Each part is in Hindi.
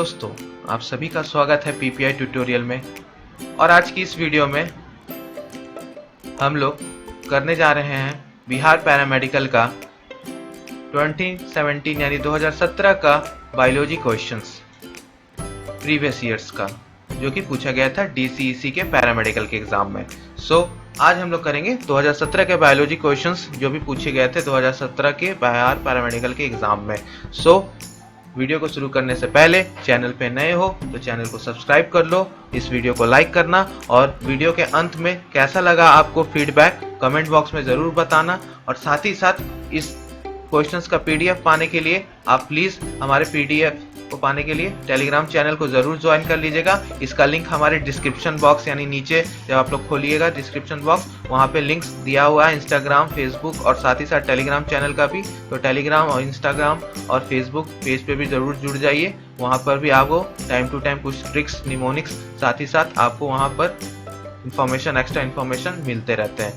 दोस्तों, आप सभी का स्वागत है पीपीआई ट्यूटोरियल में। और आज की इस वीडियो में हम लोग करने जा रहे हैं बिहार पैरामेडिकल का 2017 यानी 2017 का बायोलॉजी क्वेश्चंस प्रीवियस ईयर्स का, जो कि पूछा गया था डीसीईसी के पैरामेडिकल के एग्जाम में। आज हम लोग करेंगे 2017 के बायोलॉजी क्वेश्चंस जो भी पूछे गए थे 2017 के बिहार पैरामेडिकल के एग्जाम में। वीडियो को शुरू करने से पहले चैनल पे नए हो तो चैनल को सब्सक्राइब कर लो, इस वीडियो को लाइक करना और वीडियो के अंत में कैसा लगा आपको फीडबैक कमेंट बॉक्स में ज़रूर बताना। और साथ ही साथ इस क्वेश्चंस का पीडीएफ पाने के लिए आप प्लीज़ हमारे पीडीएफ को पाने के लिए टेलीग्राम चैनल को ज़रूर ज्वाइन कर लीजिएगा। इसका लिंक हमारे डिस्क्रिप्शन बॉक्स यानी नीचे जब आप लोग खोलिएगा डिस्क्रिप्शन बॉक्स, वहाँ पे लिंक्स दिया हुआ है इंस्टाग्राम, फेसबुक और साथ ही साथ टेलीग्राम चैनल का भी। तो टेलीग्राम और इंस्टाग्राम और फेसबुक पेज पे भी ज़रूर जुड़ जाइए, वहाँ पर भी आपको टाइम टू टाइम कुछ ट्रिक्स निमोनिक्स साथ ही साथ आपको वहाँ पर इंफॉर्मेशन एक्स्ट्रा इन्फॉर्मेशन मिलते रहते हैं।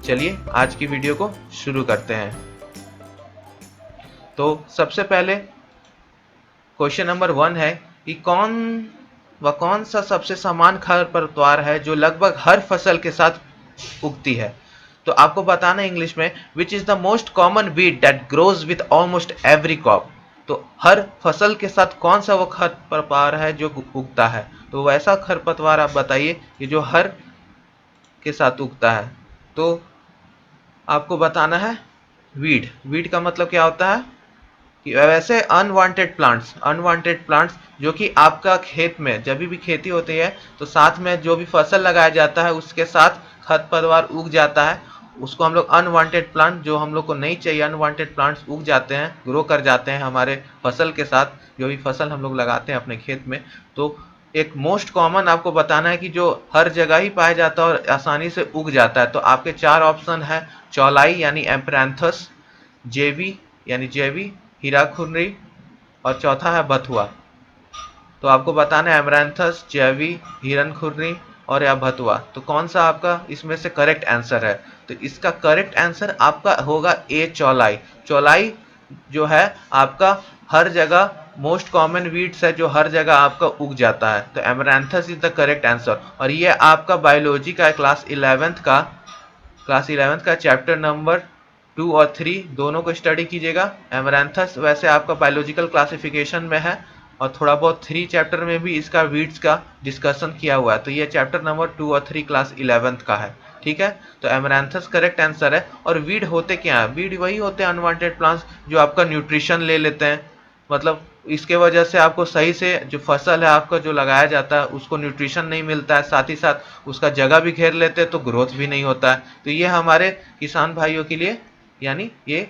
चलिए आज की वीडियो को शुरू करते हैं। तो सबसे पहले क्वेश्चन नंबर 1 है कि कौन सा सबसे समान खरपतवार है जो लगभग हर फसल के साथ उगती है। तो आपको बताना है इंग्लिश में which is the most common weed that grows with almost every crop. तो हर फसल के साथ कौन सा वो खरपतवार है जो उगता है। तो वैसा खरपतवार आप बताइए कि जो हर के साथ उगता है। तो आपको बताना है वीड का मतलब क्या होता है कि वैसे अनवांटेड प्लांट्स जो कि आपका खेत में जब भी खेती होती है तो साथ में जो भी फसल लगाया जाता है उसके साथ खरपतवार उग जाता है, उसको हम लोग अनवांटेड प्लांट, जो हम लोग को नहीं चाहिए अनवांटेड प्लांट्स उग जाते हैं, ग्रो कर जाते हैं हमारे फसल के साथ, जो भी फसल हम लोग लगाते हैं अपने खेत में। तो एक मोस्ट कॉमन आपको बताना है कि जो हर जगह ही पाया जाता है और आसानी से उग जाता है। तो आपके 4 ऑप्शन है, चौलाई यानी एम्पैरेंथस, जेवी यानी जेवी, हीराखुर्री और चौथा है बथुआ। तो आपको बताना है एमरैंथस, जैवी, हिरनखुर्री और या भतुआ। तो कौन सा आपका इसमें से करेक्ट आंसर है। तो इसका करेक्ट आंसर आपका होगा ए चौलाई। चौलाई जो है आपका हर जगह मोस्ट कॉमन वीड्स है जो हर जगह आपका उग जाता है। तो एमरैंथस इज द करेक्ट आंसर। और ये आपका बायोलॉजी का क्लास 11th का चैप्टर नंबर 2 और 3 दोनों को स्टडी कीजिएगा। एमरैंथस वैसे आपका बायोलॉजिकल क्लासिफिकेशन में है और थोड़ा बहुत 3 चैप्टर में भी इसका वीड्स का डिस्कशन किया हुआ है। तो ये चैप्टर नंबर 2 और 3 क्लास 11th का है, ठीक है। तो एमरैंथस करेक्ट आंसर है। और वीड होते क्या है, वीड वही होते हैं अनवांटेड प्लांट्स जो आपका न्यूट्रिशन ले लेते हैं, मतलब इसके वजह से आपको सही से जो फसल है आपका जो लगाया जाता है उसको न्यूट्रिशन नहीं मिलता है, साथ ही साथ उसका जगह भी घेर लेते हैं तो ग्रोथ भी नहीं होता है। तो ये हमारे किसान भाइयों के लिए यानी ये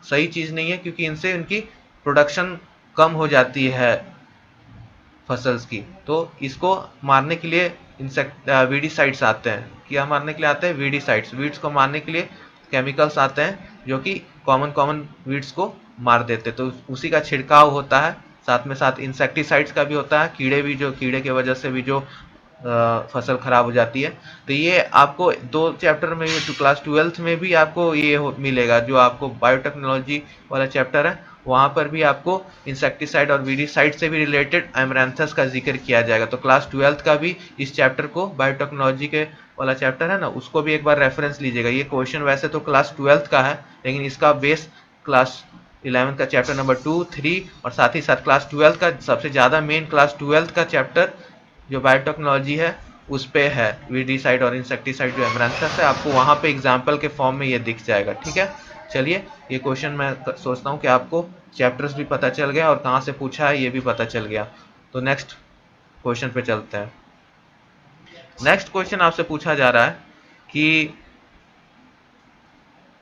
सही चीज़ नहीं है, क्योंकि इनसे उनकी प्रोडक्शन कम हो जाती है फसल्स की। तो इसको मारने के लिए वीडीसाइड्स आते हैं। क्या मारने के लिए आते हैं? वीडीसाइड्स। वीड्स को मारने के लिए केमिकल्स आते हैं जो कि कॉमन वीड्स को मार देते। तो उसी का छिड़काव होता है, साथ में साथ इंसेक्टिसाइड्स का भी होता है। कीड़े की वजह से भी जो फसल खराब हो जाती है। तो ये आपको 2 चैप्टर में, क्लास 12th में भी आपको ये मिलेगा, जो आपको बायोटेक्नोलॉजी वाला चैप्टर है वहाँ पर भी आपको इंसेक्टिसाइड और वीडीसाइड से भी रिलेटेड एमरैंथस का जिक्र किया जाएगा। तो क्लास 12th का भी इस चैप्टर को, बायोटेक्नोलॉजी के वाला चैप्टर है ना, उसको भी एक बार रेफरेंस लीजिएगा। ये क्वेश्चन वैसे तो क्लास 12th का है, लेकिन इसका बेस क्लास 11th का चैप्टर नंबर 2, 3 और साथ ही साथ क्लास 12th का सबसे ज़्यादा मेन क्लास 12th का चैप्टर जो बायोटेक्नोलॉजी है उस पे है। वीडीसाइड और इंसेक्टिसाइड जो एमरैंथस है आपको वहाँ पे एग्जाम्पल के फॉर्म में ये दिख जाएगा, ठीक है। चलिए ये क्वेश्चन मैं सोचता हूँ कि आपको चैप्टर्स भी पता चल गया और कहाँ से पूछा है ये भी पता चल गया। तो नेक्स्ट क्वेश्चन पे चलते हैं। नेक्स्ट क्वेश्चन आपसे पूछा जा रहा है कि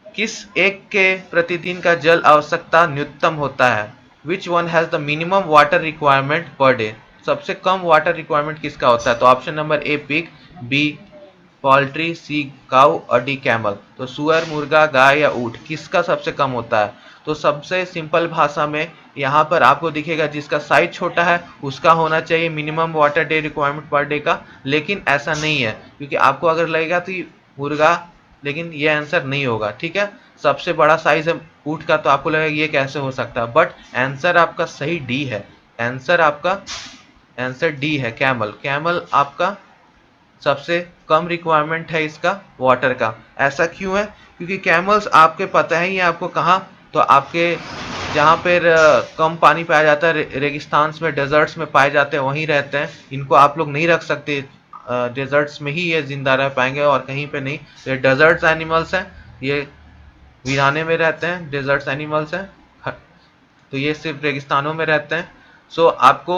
किस एक के प्रतिदिन का जल आवश्यकता न्यूनतम होता है। Which one has the minimum water requirement per day. सबसे कम वाटर रिक्वायरमेंट किसका होता है। तो option number A pig, B poultry, C cow और डी कैमल। तो सुअर, मुर्गा, गाय या ऊँट, किसका सबसे कम होता है। तो सबसे सिंपल भाषा में यहाँ पर आपको दिखेगा जिसका साइज छोटा है उसका होना चाहिए minimum water day requirement per day का, लेकिन ऐसा नहीं है, क्योंकि आपको अगर लगेगा तो मुर्गा, लेकिन ये आंसर नहीं होगा, ठीक है। सबसे बड़ा साइज है फूड का, तो आपको लगेगा ये कैसे हो सकता है, बट आंसर आपका सही डी है। आंसर डी है, कैमल। कैमल आपका सबसे कम रिक्वायरमेंट है इसका वाटर का। ऐसा क्यों है? क्योंकि कैमल्स आपके पता है ये आपको कहाँ, तो आपके जहाँ पर कम पानी पाया जाता है, रेगिस्तान में, डेजर्ट्स में पाए जाते हैं, वहीं रहते हैं। इनको आप लोग नहीं रख सकते, डेजर्ट्स में ही ये जिंदा रह पाएंगे और कहीं पे नहीं। ये डेजर्ट्स एनिमल्स हैं, ये वीराने में रहते हैं, डेजर्ट्स एनिमल्स हैं, तो ये सिर्फ रेगिस्तानों में रहते हैं। सो आपको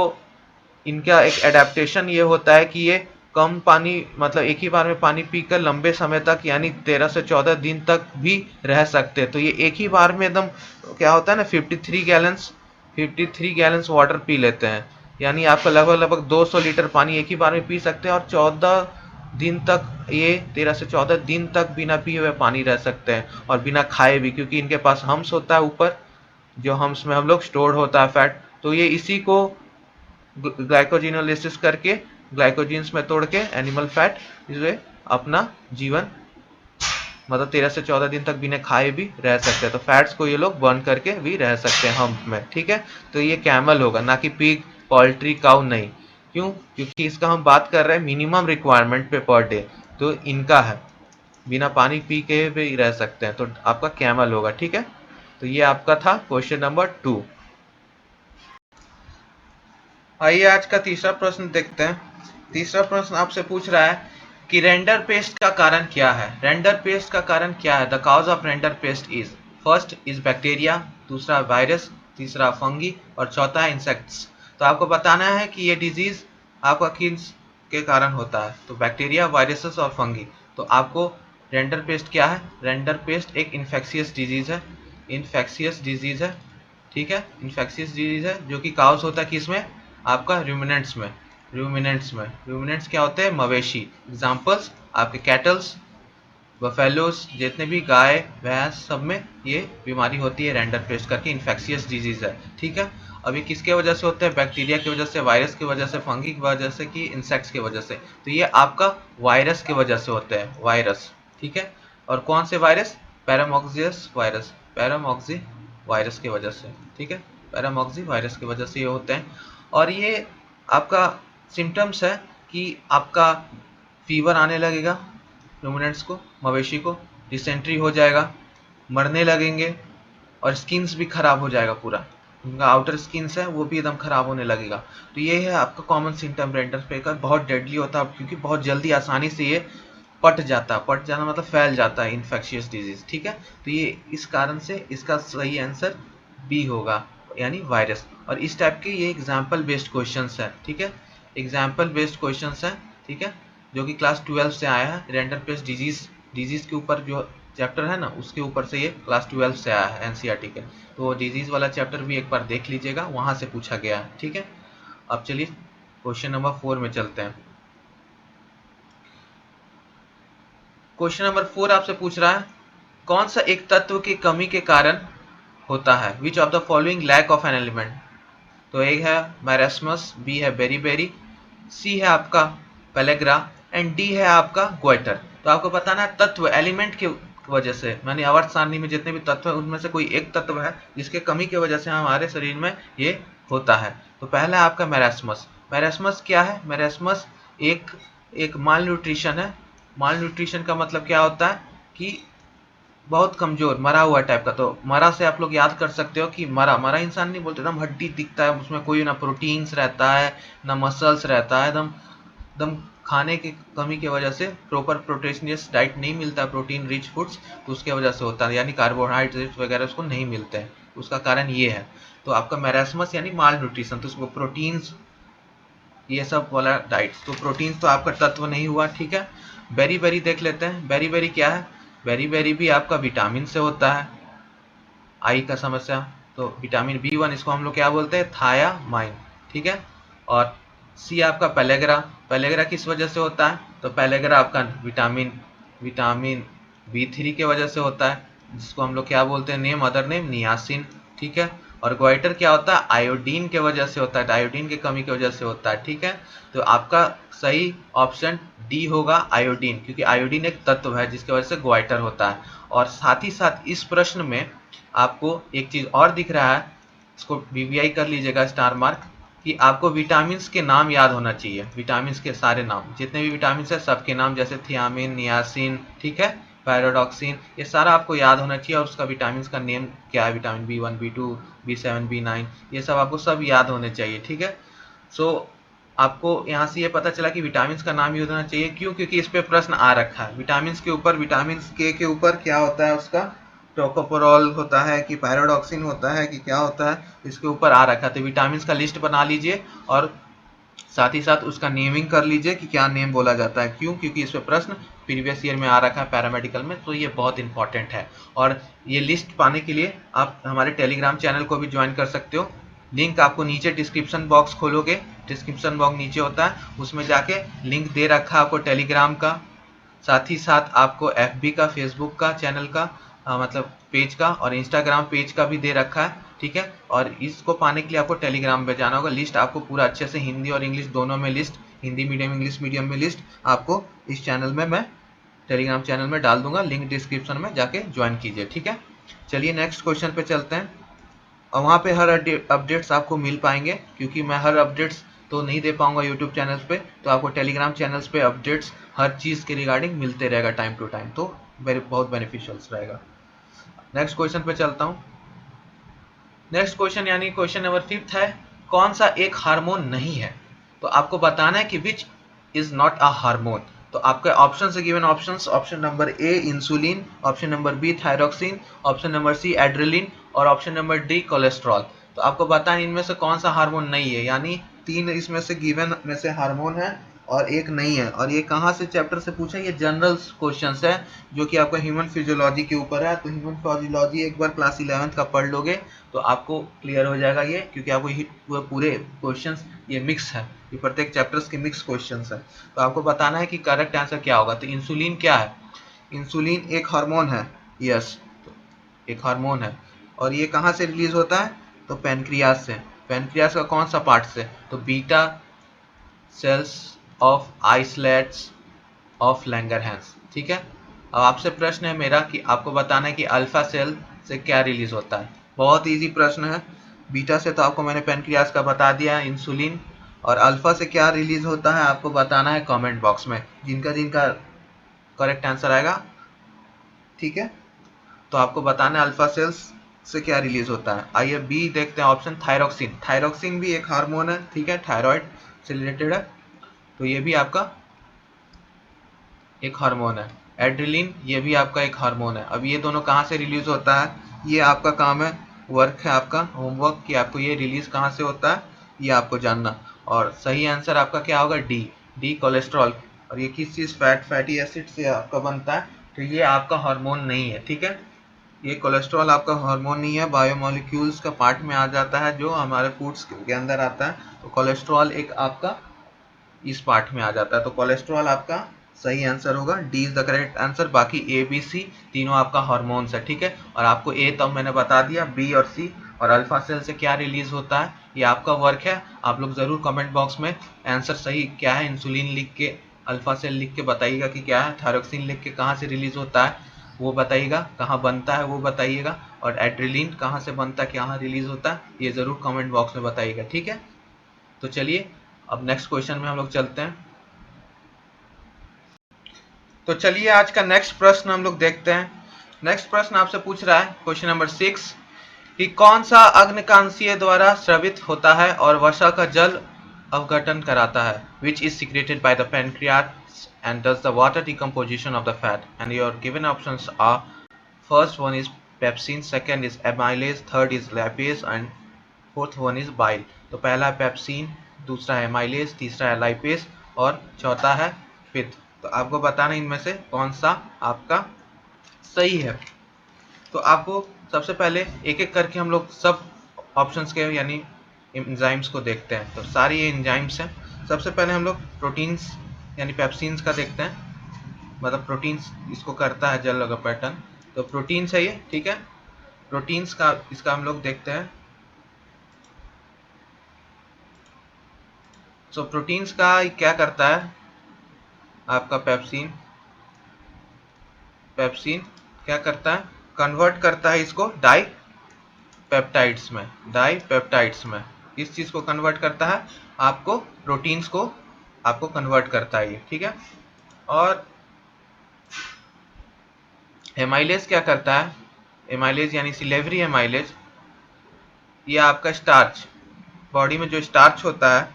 इनका एक एडेप्टेशन ये होता है कि ये कम पानी, मतलब एक ही बार में पानी पीकर लंबे समय तक, यानी 13 से 14 दिन तक भी रह सकते हैं। तो ये एक ही बार में एकदम क्या होता है ना, 53 गैलन्स वाटर पी लेते हैं, यानी आपका लगभग 200 लीटर पानी एक ही बार में पी सकते हैं। और 14 दिन तक, ये 13 से 14 दिन तक बिना पिए हुए पानी रह सकते हैं और बिना खाए भी, क्योंकि इनके पास हम्स होता है ऊपर, जो हम्स में हम लोग स्टोर्ड होता है फैट। तो ये इसी को ग्लाइकोजिनोलिसिस करके, ग्लाइकोजिन्स में तोड़ के एनिमल फैट, इसे अपना जीवन, मतलब 13 से 14 दिन तक बिना खाए भी रह सकते हैं। तो फैट्स को ये लोग बर्न करके भी रह सकते हैं हम्प में, ठीक है। तो ये कैमल होगा, ना कि पिग, पोल्ट्री, काउ नहीं। क्यों? क्योंकि इसका हम बात कर रहे हैं मिनिमम रिक्वायरमेंट पे पर डे, तो इनका है बिना पानी पी के भी रह सकते हैं, तो आपका कैमल होगा, ठीक है। तो ये आपका था क्वेश्चन नंबर 2। आइए आज का तीसरा प्रश्न देखते हैं। तीसरा प्रश्न आपसे पूछ रहा है कि रेंडर पेस्ट का कारण क्या है। रेंडर पेस्ट का कारण क्या है? The cause of rinderpest is, first is bacteria, दूसरा वायरस, तीसरा फंगी और चौथा इंसेक्ट्स। तो आपको बताना है कि ये डिजीज आपका किन के कारण होता है। तो बैक्टीरिया, वायरसेस और फंगी। तो आपको रेंडर पेस्ट क्या है? रेंडर पेस्ट एक इन्फेक्शियस डिजीज है, इन्फेक्शियस डिजीज है, ठीक है। इन्फेक्शियस डिजीज है जो कि काउज होता है किसमें? आपका रूमिनेंट्स में। रूमिनेंट्स क्या होते हैं? मवेशी। एग्जांपल्स आपके कैटल्स, बफेलोस, जितने भी गाय भैंस, सब में ये बीमारी होती है रेंडर पेस्ट करके, इन्फेक्शियस डिजीज है, ठीक है। अभी किसके वजह से होते हैं? बैक्टीरिया की वजह से, वायरस की वजह से, फंगी की वजह से, कि इंसेक्ट्स की वजह से। तो ये आपका वायरस की वजह से होते हैं, वायरस, ठीक है। और कौन से वायरस? पैरामॉक्सियस वायरस, पैरामॉक्सी वायरस की वजह से, ठीक है। पैरामॉक्सी वायरस की वजह से ये होते हैं। और ये आपका सिम्टम्स है कि आपका फीवर आने लगेगा, रूमिनेंट्स को, मवेशी को, डिसेंट्री हो जाएगा, मरने लगेंगे, और स्किन्स भी खराब हो जाएगा पूरा, उनका आउटर स्किन्स है वो भी एकदम खराब होने लगेगा। तो ये है आपका कॉमन सिम्टम रेंडर पेस्ट का। बहुत डेडली होता है क्योंकि बहुत जल्दी आसानी से ये पट जाता है, पट जाना मतलब फैल जाता है, इन्फेक्शियस डिजीज, ठीक है। तो ये इस कारण से इसका सही आंसर बी होगा, यानी वायरस। और इस टाइप के ये एग्जाम्पल बेस्ड क्वेश्चंस है, ठीक है। एग्जाम्पल बेस्ड क्वेश्चंस है, ठीक है, जो कि क्लास 12 से आया है। रेंडर पेस्ट डिजीज के ऊपर जो चैप्टर है ना, उसके ऊपर से ये क्लास 12 से आया है एनसीईआरटी के। तो डिजीज वाला चैप्टर भी एक बार देख लीजिएगा, वहां से पूछा गया है, ठीक है। अब चलिए क्वेश्चन नंबर 4 में चलते हैं। क्वेश्चन नंबर 4 आपसे पूछ रहा है कौन सा एक तत्व की कमी के कारण होता है, which of the following lack of an element. तो एक है मैरास्मस, बी है बेरीबेरी, सी है आपका पेलेग्रा एंड डी है आपका ग्वाइटर। तो आपको बताना है तत्व, एलिमेंट की वजह से, मानी आवर्त सारणी में जितने भी तत्व है उनमें से कोई एक तत्व है जिसके कमी की वजह से हमारे शरीर में ये होता है। तो पहला है आपका मैरास्मस। मैरास्मस क्या है? मैरास्मस एक माल न्यूट्रिशन है। माल न्यूट्रिशन का मतलब क्या होता है कि बहुत कमजोर, मरा हुआ टाइप का। तो मरा से आप लोग याद कर सकते हो कि मरा इंसान नहीं बोलते, एकदम हड्डी दिखता है, उसमें कोई ना प्रोटीन्स रहता है ना मसल्स रहता है, एकदम एकदम खाने की कमी की वजह से प्रॉपर प्रोटीनियस डाइट नहीं मिलता, प्रोटीन रिच फूड्स, तो उसके वजह से होता है, यानी कार्बोहाइड्रेट्स वगैरह उसको नहीं मिलते हैं, उसका कारण ये है। तो आपका मैरास्मस यानी माल न्यूट्रिशन, तो उसको प्रोटीन्स ये सब वाला डाइट, तो प्रोटीन तो आपका तत्व नहीं हुआ, ठीक है। बेरी बेरी देख लेते हैं। बेरी बेरी क्या है? बेरी बेरी भी आपका विटामिन से होता है, आई का समस्या, तो विटामिन B1, इसको हम लोग क्या बोलते हैं? थायामाइन, ठीक है। और सी आपका पेलेग्रा। पेलेग्रा किस वजह से होता है? तो पेलेग्रा आपका विटामिन B3 के वजह से होता है, जिसको हम लोग क्या बोलते हैं? नेम, अदर नेम नियासिन, ठीक है। और ग्वाइटर क्या होता है? आयोडीन के वजह से होता है, आयोडीन की कमी की वजह से होता है, ठीक है। तो आपका सही ऑप्शन डी होगा, आयोडीन, क्योंकि आयोडीन एक तत्व है जिसकी वजह से ग्वाइटर होता है। और साथ ही साथ इस प्रश्न में आपको एक चीज़ और दिख रहा है, इसको वीवीआई कर लीजिएगा स्टार मार्क, कि आपको विटामिन के नाम याद होना चाहिए। विटामिन के सारे नाम, जितने भी विटामिन है सबके नाम, जैसे थियामिन, नियासिन, ठीक है, पैराडॉक्सिन, ये सारा आपको याद होना चाहिए। और उसका विटामिन का नेम क्या है, vitamin B1, B2, B7, B9, ये सब आपको सब याद होने चाहिए, ठीक है। सो आपको यहाँ से ये पता चला कि विटामिन का नाम यूज होना चाहिए। क्यों? क्योंकि इस पे प्रश्न आ रखा है। विटामिन के ऊपर, विटामिन के ऊपर क्या होता है, उसका टोकोपोरॉल होता है कि पैराडॉक्सिन होता है कि क्या होता है, इसके ऊपर आ रखा है। तो विटामिन का लिस्ट बना लीजिए और साथ ही साथ उसका नेमिंग कर लीजिए कि क्या नेम बोला जाता है। क्यों? क्योंकि इस पे प्रश्न प्रीवियस ईयर में आ रखा है पैरामेडिकल में, तो ये बहुत इंपॉर्टेंट है। और ये लिस्ट पाने के लिए आप हमारे टेलीग्राम चैनल को भी ज्वाइन कर सकते हो। लिंक आपको नीचे डिस्क्रिप्शन बॉक्स खोलोगे, डिस्क्रिप्शन बॉक्स नीचे होता है, उसमें जाके लिंक दे रखा है आपको टेलीग्राम का, साथ ही साथ आपको FB का, फेसबुक का चैनल का, मतलब पेज का, और इंस्टाग्राम पेज का भी दे रखा है, ठीक है। और इसको पाने के लिए आपको टेलीग्राम पे जाना होगा। लिस्ट आपको पूरा अच्छे से हिंदी और इंग्लिश दोनों में list, Hindi medium English medium में लिस्ट आपको इस चैनल में, मैं टेलीग्राम चैनल में डाल दूंगा, लिंक डिस्क्रिप्शन में जाके ज्वाइन कीजिए, ठीक है। चलिए नेक्स्ट क्वेश्चन पे चलते हैं। और वहाँ पे हर अपडेट्स आपको मिल पाएंगे, क्योंकि मैं हर अपडेट्स तो नहीं दे पाऊंगा यूट्यूब चैनल्स पे, तो आपको टेलीग्राम चैनल्स पे अपडेट्स हर चीज़ के रिगार्डिंग मिलते रहेगा टाइम टू टाइम, तो बहुत बेनिफिशियल्स रहेगा। नेक्स्ट क्वेश्चन पे चलता हूँ। नेक्स्ट क्वेश्चन यानी क्वेश्चन नंबर 5 है, कौन सा एक हार्मोन नहीं है? तो आपको बताना है कि which is not a hormone. तो आपके ऑप्शन से given options, option number A insulin, option number B thyroxine, option number C adrenaline, और ऑप्शन नंबर डी कोलेस्ट्रॉल। तो आपको बताना इनमें से कौन सा हार्मोन नहीं है, यानी 3 इसमें से गिवन में से हार्मोन है और एक नहीं है। और ये कहाँ से चैप्टर से पूछा? ये जनरल क्वेश्चंस है जो कि आपका ह्यूमन फिजियोलॉजी के ऊपर है। तो ह्यूमन फिजियोलॉजी एक बार क्लास 11th का पढ़ लोगे तो आपको क्लियर हो जाएगा ये, क्योंकि आपको पूरे क्वेश्चंस ये मिक्स है, ये प्रत्येक चैप्टर्स के मिक्स क्वेश्चंस है। तो आपको बताना है कि करेक्ट आंसर क्या होगा। तो इंसुलिन क्या है? इंसुलिन एक हार्मोन है, यस, एक हार्मोन है। और ये कहाँ से रिलीज होता है? तो पैनक्रियाज से। पैनक्रियाज का कौन सा पार्ट से? तो beta cells of islets of Langerhans, ठीक है। अब आपसे प्रश्न है मेरा कि आपको बताना है कि अल्फा सेल से क्या रिलीज होता है। बहुत इजी प्रश्न है। बीटा से तो आपको मैंने पैनक्रियाज का बता दिया है, इंसुलिन। और अल्फा से क्या रिलीज होता है आपको बताना है कमेंट बॉक्स में, जिनका जिनका करेक्ट आंसर आएगा, ठीक है। तो आपको बताना है अल्फा सेल्स से क्या रिलीज होता है। आइए बी देखते हैं, ऑप्शन थायरोक्सिन। थायरोक्सिन भी एक हार्मोन है, ठीक है, थायराइड से रिलेटेड है, तो ये भी आपका एक हार्मोन है। एड्रेलिन ये भी आपका एक हार्मोन है। अब ये दोनों कहाँ से रिलीज होता है, ये आपका काम है, वर्क है आपका, होमवर्क, कि आपको ये रिलीज कहाँ से होता है ये आपको जानना। और सही आंसर आपका क्या होगा? D, D cholesterol. और ये किस चीज़, फैटी एसिड से आपका बनता है, तो ये आपका हार्मोन नहीं है, ठीक है। ये कोलेस्ट्रॉल आपका हार्मोन नहीं है, बायोमोलिक्यूल्स का पार्ट में आ जाता है जो हमारे फूड्स के अंदर आता है। तो कोलेस्ट्रॉल एक आपका इस पार्ट में आ जाता है। तो कोलेस्ट्रॉल आपका सही आंसर होगा, D is the correct answer. बाकी ए बी सी तीनों आपका हार्मोन्स है, ठीक है। और आपको ए तो मैंने बता दिया, बी और सी। और अल्फा सेल से क्या रिलीज होता है ये आपका वर्क है। आप लोग जरूर कमेंट बॉक्स में आंसर सही क्या है इंसुलिन लिख के, अल्फा सेल लिख के बताइएगा कि क्या है, थायरोक्सिन लिख के कहाँ से रिलीज होता है वो बताइएगा, कहाँ बनता है वो बताइएगा, और एड्रेलिन कहाँ से बनता है, कहाँ रिलीज होता है, ये जरूर कमेंट बॉक्स में बताइएगा, ठीक है। तो चलिए अब नेक्स्ट क्वेश्चन में हम लोग चलते हैं। तो चलिए आज का नेक्स्ट प्रश्न हम लोग देखते हैं। नेक्स्ट प्रश्न आपसे पूछ रहा है, क्वेश्चन नंबर 6, कि कौन सा अग्नकांशीय द्वारा स्रावित होता है और वसा का जल अवघटन कराता है, which is secreted by the pancreas and does the water decomposition of the fat. And your given options are, first one is pepsin, second is amylase, third is lipase and fourth one is bile. तो पहला है पेप्सिन, दूसरा है एमाइलेज, तीसरा है लाइपेज और चौथा है पित्त। तो आपको बताना इनमें से कौन सा आपका सही है। तो आपको सबसे पहले एक एक करके हम लोग सब ऑप्शंस के यानी एंजाइम्स को देखते हैं। तो सारी ये एंजाइम्स हैं। सबसे पहले हम लोग प्रोटीन्स यानी पेप्सिन्स का देखते हैं, मतलब प्रोटीन्स इसको करता है जल अपघटन। तो प्रोटीन्स है ये, ठीक है। प्रोटीन्स का इसका हम लोग देखते हैं। सो प्रोटीन्स का क्या करता है आपका पेप्सिन, पेप्सिन क्या करता है, कन्वर्ट करता है इसको डाई पेप्टाइड्स में, डाई पेप्टाइड्स में किस चीज को कन्वर्ट करता है, आपको प्रोटीन्स को आपको कन्वर्ट करता है ये, ठीक है। और एमाइलेज क्या करता है, एमाइलेज यानी सिलेवरी एमाइलेज, ये आपका स्टार्च, बॉडी में जो स्टार्च होता है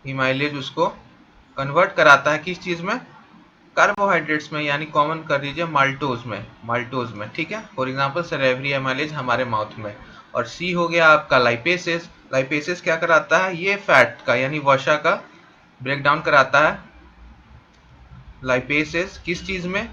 एमाइलेज उसको कन्वर्ट कराता है किस चीज में, कार्बोहाइड्रेट्स में, यानी कॉमन कर दीजिए माल्टोज में, माल्टोज में, ठीक है। फॉर एग्जांपल सेरेब्री एमाइलेज हमारे माउथ में। और सी हो गया आपका लाइपेसेस, लाइपेसेस क्या कराता है, ये फैट का यानी वसा का ब्रेक डाउन कराता है, लाइपेसेस किस चीज में,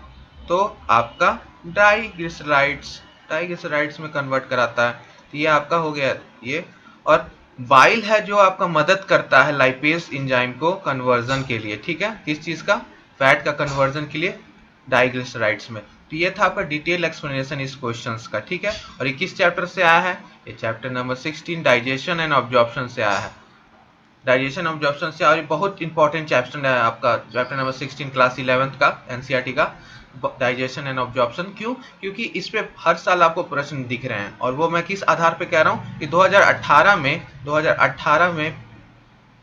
तो आपका डाइग्लिसराइड्स, डाइग्लिसराइड्स में कन्वर्ट कराता है। तो ये आपका हो गया ये। और बाइल है जो आपका मदद करता है लाइपेज एंजाइम को कन्वर्जन के लिए, ठीक है, किस चीज का, फैट का कन्वर्जन के लिए डाइग्लिसराइड्स में। तो ये था आपका डिटेल एक्सप्लेनेशन इस क्वेश्चंस का, ठीक है। और ये किस चैप्टर से आया है, ये chapter number 16 digestion and absorption से आया है, डाइजेशन ऑब्जॉर्प्शन से। और बहुत इंपॉर्टेंट चैप्टर है आपका चैप्टर नंबर 16 क्लास 11th का एनसीईआरटी का, डाइजेशन एंड ऑब्जॉर्प्शन। क्यों, क्योंकि इस पे हर साल आपको प्रश्न दिख रहे हैं। और वो मैं किस आधार पे कह रहा हूँ कि 2018 में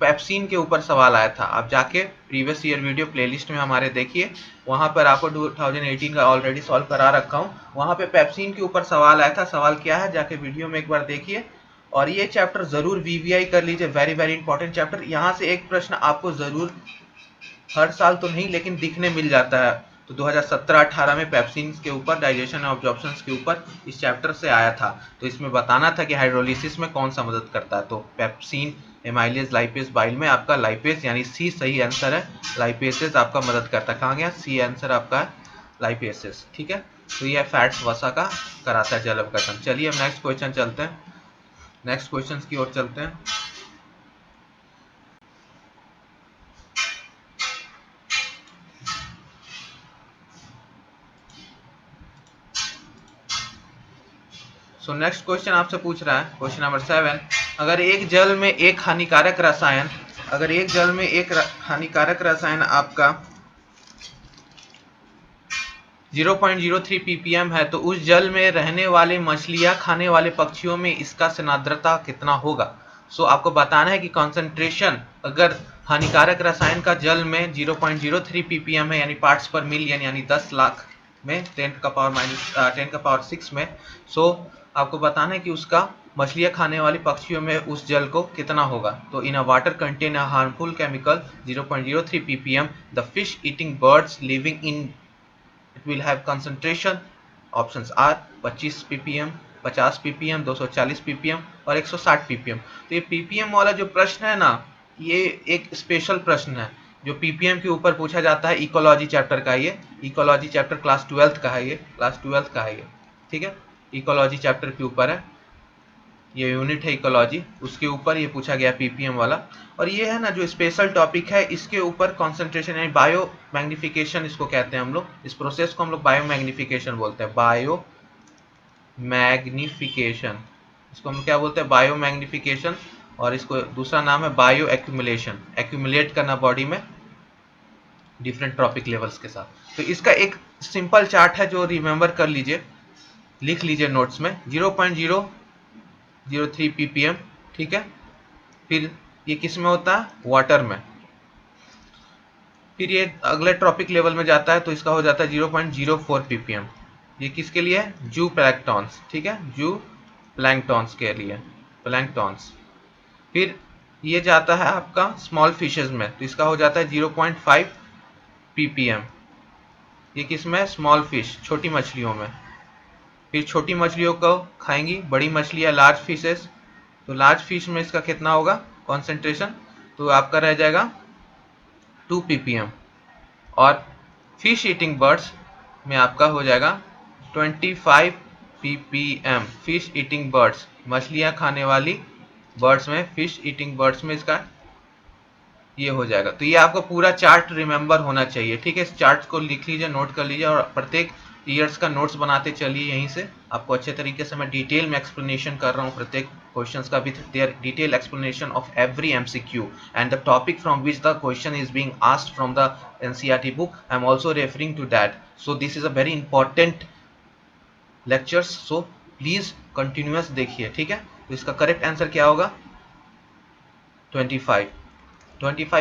पेप्सिन के ऊपर सवाल आया था। आप जाके प्रीवियस ईयर वीडियो प्लेलिस्ट में हमारे देखिए, वहां पर आपको 2018 का ऑलरेडी सॉल्व करा रखा हूँ, वहां पे पेप्सिन के ऊपर सवाल आया था। सवाल क्या है जाके वीडियो में एक बार देखिए। और ये चैप्टर जरूर वीवीआई कर लीजिए, वेरी वेरी इंपॉर्टेंट चैप्टर। यहाँ से एक प्रश्न आपको जरूर, हर साल तो नहीं लेकिन दिखने मिल जाता है। तो 2017-18 में पेप्सिन के ऊपर, डाइजेशन ऑब्जॉर्प्शन के ऊपर इस चैप्टर से आया था। तो इसमें बताना था कि हाइड्रोलिसिस में कौन सा मदद करता है। तो पेप्सिन, एमाइलेज, लाइपेज, बाइल में आपका लाइपेज यानी सी सही आंसर है, लाइपेसेस आपका मदद करता है। कहाँ गया, सी आंसर आपका है लाइपेसेस, ठीक है। तो ये फैट्स वसा का कराता है जल अपघटन। चलिए अब नेक्स्ट क्वेश्चन चलते हैं, नेक्स्ट क्वेश्चन की ओर चलते हैं। सो नेक्स्ट क्वेश्चन आपसे पूछ रहा है, क्वेश्चन नंबर 7, अगर एक जल में एक हानिकारक रसायन, अगर एक जल में एक हानिकारक रसायन आपका 0.03 ppm है, तो उस जल में रहने वाले मछलियां खाने वाले पक्षियों में इसका सांद्रता कितना होगा। सो आपको बताना है कि कॉन्सेंट्रेशन, अगर हानिकारक रसायन का जल में 0.03 ppm है यानी पार्ट्स पर मिलियन यानी 10 लाख में 10⁻6 में, सो आपको बताना है कि उसका मछलियां खाने वाली पक्षियों में उस जल को कितना होगा। तो in a water contain a harmful chemical 0.03 ppm, the fish eating birds living in it will have concentration, options are 25 ppm, 50 ppm, 240 ppm और 160 ppm। तो ये ppm वाला जो प्रश्न है ना, ये एक स्पेशल प्रश्न है जो ppm के ऊपर पूछा जाता है। इकोलॉजी चैप्टर का, ये इकोलॉजी चैप्टर क्लास 12th का है, ये क्लास 12th का है ये, ठीक है। इकोलॉजी चैप्टर के ऊपर है, ये यूनिट है इकोलॉजी, उसके ऊपर ये पूछा गया पीपीएम वाला। और ये है ना जो स्पेशल टॉपिक है, इसके ऊपर कंसंट्रेशन यानी बायो मैग्निफिकेशन इसको कहते हैं हम लोग, इस प्रोसेस को हम लोग बायो मैग्निफिकेशन बोलते हैं, बायो मैग्निफिकेशन, इसको हम क्या बोलते हैं, बायो मैग्निफिकेशन। और इसको दूसरा नाम है बायो एक्यूमुलेशन, एक्यूमुलेट करना बॉडी में डिफरेंट ट्रॉपिक लेवल्स के साथ। तो इसका एक सिंपल चार्ट है जो रिमेंबर कर लीजिए, लिख लीजिए नोट्स में, 0.003 ppm, ठीक है। फिर ये किस में होता है, वाटर में। फिर ये अगले ट्रॉपिक लेवल में जाता है तो इसका हो जाता है 0.04 ppm, ये किसके लिए है, जू प्लैंक्टॉन्स, ठीक है, जू प्लैंक्टॉन्स के लिए, प्लैंक्टॉन्स। फिर ये जाता है आपका स्मॉल फिशेज में, तो इसका हो जाता है 0.5 ppm, ये किस में, स्मॉल फिश, छोटी मछलियों में। फिर छोटी मछलियों को खाएंगी बड़ी मछलियां, लार्ज फिशेस, तो लार्ज फिश में इसका कितना होगा कॉन्सेंट्रेशन, तो आपका रह जाएगा 2 ppm। और फिश ईटिंग बर्ड्स में आपका हो जाएगा 25 ppm, फिश ईटिंग बर्ड्स, मछलियां खाने वाली बर्ड्स में, फिश ईटिंग बर्ड्स में इसका ये हो जाएगा। तो ये आपको पूरा चार्ट रिमेंबर होना चाहिए, ठीक है। इस चार्ट को लिख लीजिए, नोट कर लीजिए, और प्रत्येक ईयर्स का नोट्स बनाते चलिए यहीं से। आपको अच्छे तरीके से मैं डिटेल में एक्सप्लेनेशन कर रहा हूँ प्रत्येक क्वेश्चंस का, with their detail explanation of every MCQ and the topic from which the question is being asked from the NCERT book. I am also referring to that, so this is a very important lectures, so please continuous देखिए, ठीक है। तो इसका करेक्ट आंसर क्या होगा? 25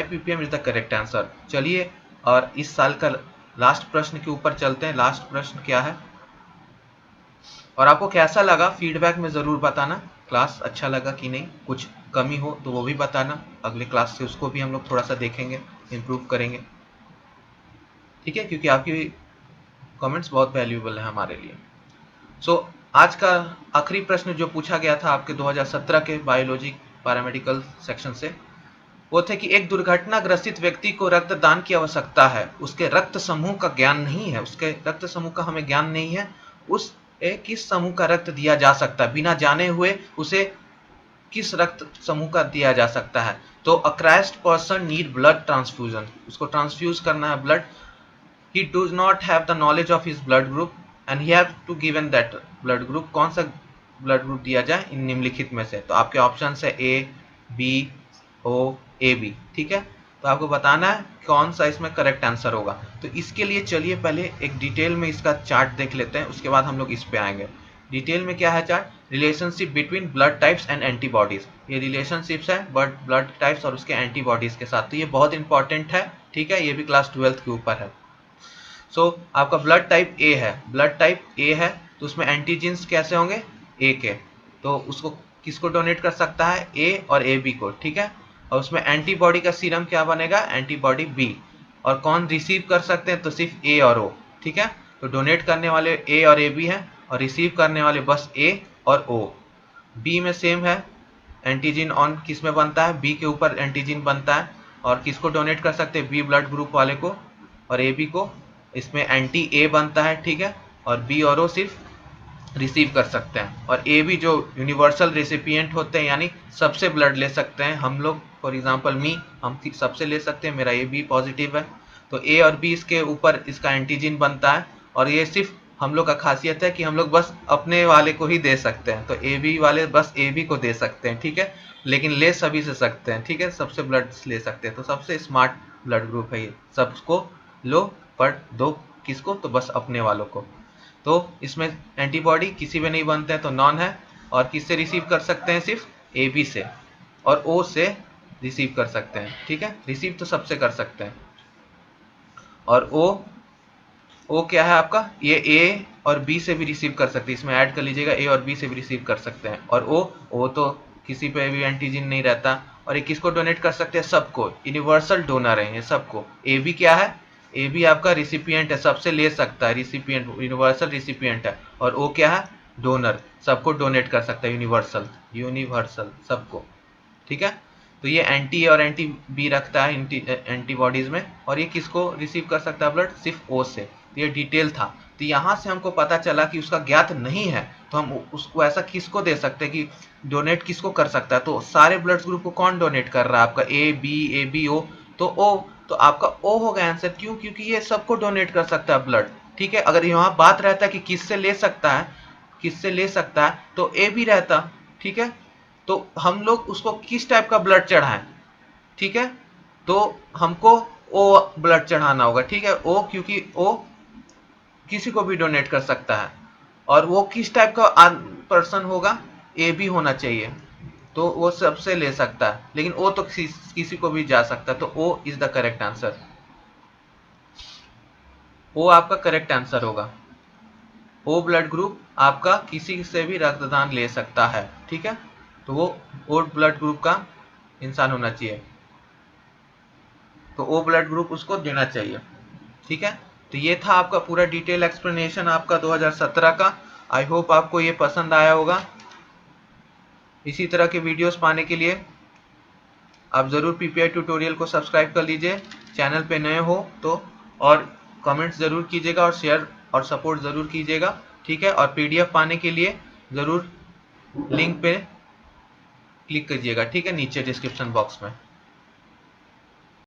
ppm is the correct answer. चलिए और इस साल का लास्ट प्रश्न के ऊपर चलते हैं। लास्ट प्रश्न क्या है और आपको कैसा लगा फीडबैक में ज़रूर बताना। क्लास अच्छा लगा कि नहीं, कुछ कमी हो तो वो भी बताना, अगले क्लास से उसको भी हम लोग थोड़ा सा देखेंगे, इम्प्रूव करेंगे, ठीक है, क्योंकि आपकी कमेंट्स बहुत वैल्यूएबल है हमारे लिए। सो आज का आखिरी प्रश्न जो पूछा गया था आपके 2017 के बायोलॉजी पैरामेडिकल सेक्शन से, वो थे कि एक दुर्घटना ग्रसित व्यक्ति को रक्तदान की आवश्यकता है, उसके रक्त समूह का ज्ञान नहीं है, उसके रक्त समूह का हमें ज्ञान नहीं है, उस किस समूह का रक्त दिया जा सकता है, बिना जाने हुए उसे किस रक्त समूह का दिया जा सकता है। तो a crashed person need blood transfusion, उसको ट्रांसफ्यूज करना है blood. He does not have the knowledge of his blood group and he have to given that blood group. कौन सा ब्लड ग्रुप दिया जाए इन निम्नलिखित में से? तो आपके ऑप्शन है ए, बी, ओ, ए, बी, ठीक है। तो आपको बताना है कौन सा इसमें करेक्ट आंसर होगा। तो इसके लिए चलिए पहले एक डिटेल में इसका चार्ट देख लेते हैं, उसके बाद हम लोग इस पे आएंगे। डिटेल में क्या है chart? Relationship between blood types and antibodies. ये रिलेशनशिप्स है ब्लड टाइप्स और उसके एंटीबॉडीज के साथ। तो ये बहुत इंपॉर्टेंट है, ठीक है, ये भी क्लास 12th के ऊपर है। सो आपका ब्लड टाइप ए है, ब्लड टाइप ए है, तो उसमें एंटीजेंस कैसे होंगे? ए के। तो उसको किसको डोनेट कर सकता है? ए और ए बी को, ठीक है। और उसमें एंटीबॉडी का सीरम क्या बनेगा? Antibody B. और कौन रिसीव कर सकते हैं? तो सिर्फ ए और ओ, ठीक है। तो डोनेट करने वाले ए और ए बी हैं और रिसीव करने वाले बस ए और ओ। बी में सेम है, एंटीजन ऑन किस में बनता है? बी के ऊपर एंटीजन बनता है। और किसको डोनेट कर सकते हैं? बी ब्लड ग्रुप वाले को और ए बी को। इसमें एंटी ए बनता है, ठीक है, और बी और ओ सिर्फ रिसीव कर सकते हैं। और ए बी जो यूनिवर्सल रेसिपिएंट होते हैं, यानी सबसे ब्लड ले सकते हैं हम लोग। फॉर एग्जांपल मी, हम सबसे ले सकते हैं, मेरा ए बी पॉजिटिव है, तो ए और बी इसके ऊपर इसका एंटीजन बनता है। और ये सिर्फ हम लोग का खासियत है कि हम लोग बस अपने वाले को ही दे सकते हैं, तो ए बी वाले बस ए बी को दे सकते हैं, ठीक है, लेकिन ले सभी से सकते हैं, ठीक है, सबसे ब्लड ले सकते हैं। तो सबसे स्मार्ट ब्लड ग्रुप है ये, सबको लो पर दो किसको? तो बस अपने वालों को। तो इसमें एंटीबॉडी किसी में नहीं बनते हैं तो नॉन है। और किससे रिसीव कर सकते हैं? सिर्फ ए बी से और ओ से रिसीव कर सकते हैं, ठीक है, रिसीव तो सबसे कर सकते हैं। और ओ क्या है आपका? ये ए और बी से भी रिसीव कर सकते हैं, इसमें ऐड कर लीजिएगा, ए और बी से भी रिसीव कर सकते हैं। और ओ तो किसी पे भी एंटीजन नहीं रहता। और ये किसको डोनेट कर सकते हैं? सबको, यूनिवर्सल डोनर है ये सबको। ए बी क्या है? ए बी आपका रिसिपिएंट है, सबसे ले सकता है, रिसिपिएंट, यूनिवर्सल रिसिपिएंट है। और ओ क्या है? डोनर, सबको डोनेट कर सकता है, यूनिवर्सल सबको, ठीक है। तो ये एंटी ए और एंटी बी रखता है एंटीबॉडीज में। और ये किसको रिसीव कर सकता है ब्लड? सिर्फ ओ से। तो ये डिटेल था। तो यहाँ से हमको पता चला कि उसका ज्ञात नहीं है, तो हम उसको ऐसा किसको दे सकते हैं कि डोनेट किसको कर सकता है? तो सारे ब्लड ग्रुप को कौन डोनेट कर रहा है? आपका ए बी ओ, तो ओ, तो आपका ओ होगा आंसर। क्यों? क्योंकि ये सबको डोनेट कर सकता है ब्लड, ठीक है। अगर यहाँ बात रहता है कि किससे ले सकता है, किससे ले सकता है, तो ए बी रहता, ठीक है। तो हम लोग उसको किस टाइप का ब्लड चढ़ाएं, ठीक है, तो हमको ओ ब्लड चढ़ाना होगा, ठीक है। ओ क्योंकि ओ किसी को भी डोनेट कर सकता है। और वो किस टाइप का पर्सन होगा? ए बी होना चाहिए, तो वो सबसे ले सकता है, लेकिन ओ तो किसी को भी जा सकता है। तो O is the correct answer, O आपका करेक्ट आंसर होगा। ओ ब्लड ग्रुप आपका किसी से भी रक्तदान ले सकता है, ठीक है। तो वो ओ ब्लड ग्रुप का इंसान होना चाहिए, तो ओ ब्लड ग्रुप उसको देना चाहिए, ठीक है। तो ये था आपका पूरा डिटेल एक्सप्लेनेशन आपका 2017 का। आई होप आपको ये पसंद आया होगा। इसी तरह के वीडियोस पाने के लिए आप ज़रूर पीपीआई ट्यूटोरियल को सब्सक्राइब कर लीजिए, चैनल पे नए हो तो। और कमेंट्स ज़रूर कीजिएगा और शेयर और सपोर्ट ज़रूर कीजिएगा, ठीक है। और पीडीएफ पाने के लिए ज़रूर लिंक पे क्लिक कीजिएगा, ठीक है, नीचे डिस्क्रिप्शन बॉक्स में।